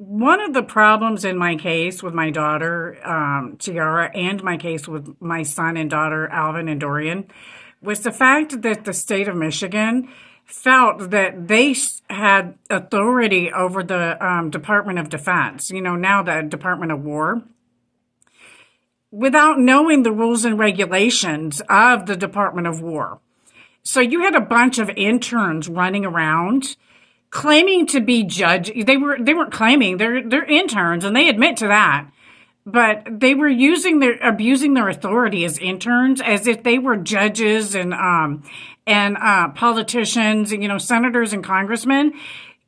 One of the problems in my case with my daughter, Tiara, and my case with my son and daughter, Alvin and Dorian, was the fact that the state of Michigan felt that they had authority over the Department of Defense, now the Department of War, without knowing the rules and regulations of the Department of War. So you had a bunch of interns running around claiming to be judge. They weren't claiming, they're interns, and they admit to that. But they were abusing their authority as interns as if they were judges and politicians, senators and congressmen,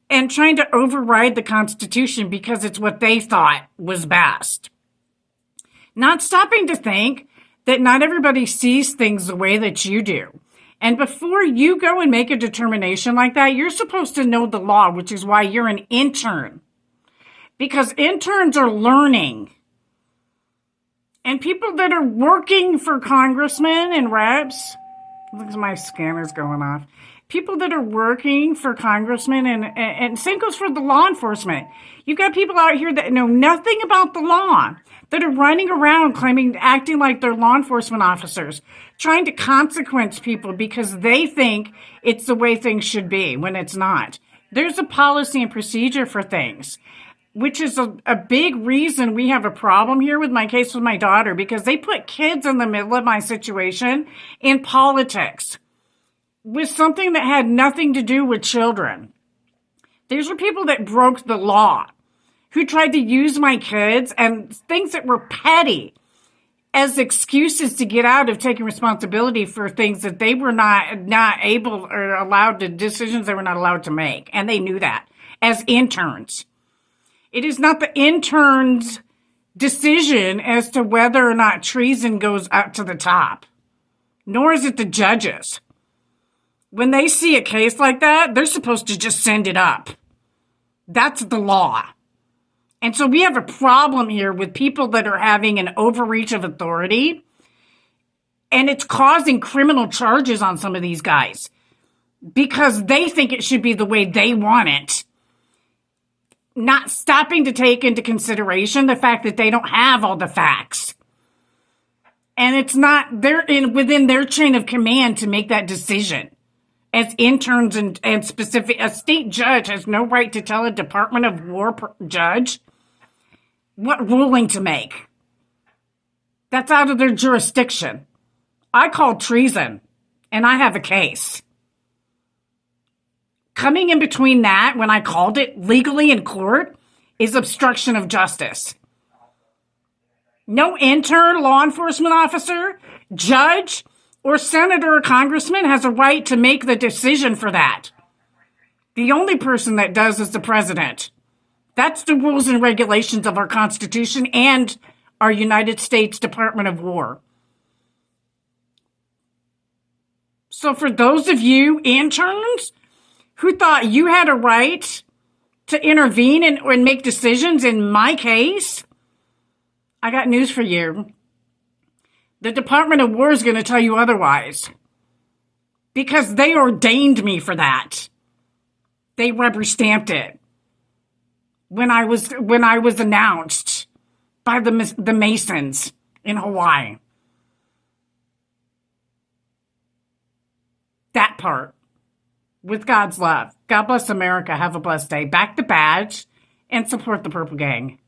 and trying to override the Constitution because it's what they thought was best. Not stopping to think that not everybody sees things the way that you do. And before you go and make a determination like that, you're supposed to know the law, which is why you're an intern. Because interns are learning. And people that are working for congressmen and reps, look at my scanner's going off. People that are working for congressmen and same goes for the law enforcement. You've got people out here that know nothing about the law, that are running around acting like they're law enforcement officers, trying to consequence people because they think it's the way things should be when it's not. There's a policy and procedure for things, which is a big reason we have a problem here with my case with my daughter, because they put kids in the middle of my situation in politics with something that had nothing to do with children. These are people that broke the law, who tried to use my kids and things that were petty as excuses to get out of taking responsibility for things that they were not able or allowed to, decisions they were not allowed to make. And they knew that as interns. It is not the intern's decision as to whether or not treason goes up to the top, nor is it the judges. When they see a case like that, they're supposed to just send it up. That's the law. And so we have a problem here with people that are having an overreach of authority, and it's causing criminal charges on some of these guys because they think it should be the way they want it, not stopping to take into consideration the fact that they don't have all the facts. And it's not within their chain of command to make that decision. As interns and specific, a state judge has no right to tell a Department of War judge what ruling to make. That's out of their jurisdiction. I called treason, and I have a case. Coming in between that, when I called it legally in court, is obstruction of justice. No intern, law enforcement officer, judge, or senator or congressman has a right to make the decision for that. The only person that does is the president. That's the rules and regulations of our Constitution and our United States Department of War. So for those of you interns who thought you had a right to intervene and make decisions in my case, I got news for you. The Department of War is going to tell you otherwise, because they ordained me for that. They rubber stamped it when I was announced by the Masons in Hawaii. That part. With God's love. God bless America. Have a blessed day. Back the badge and support the Purple Gang.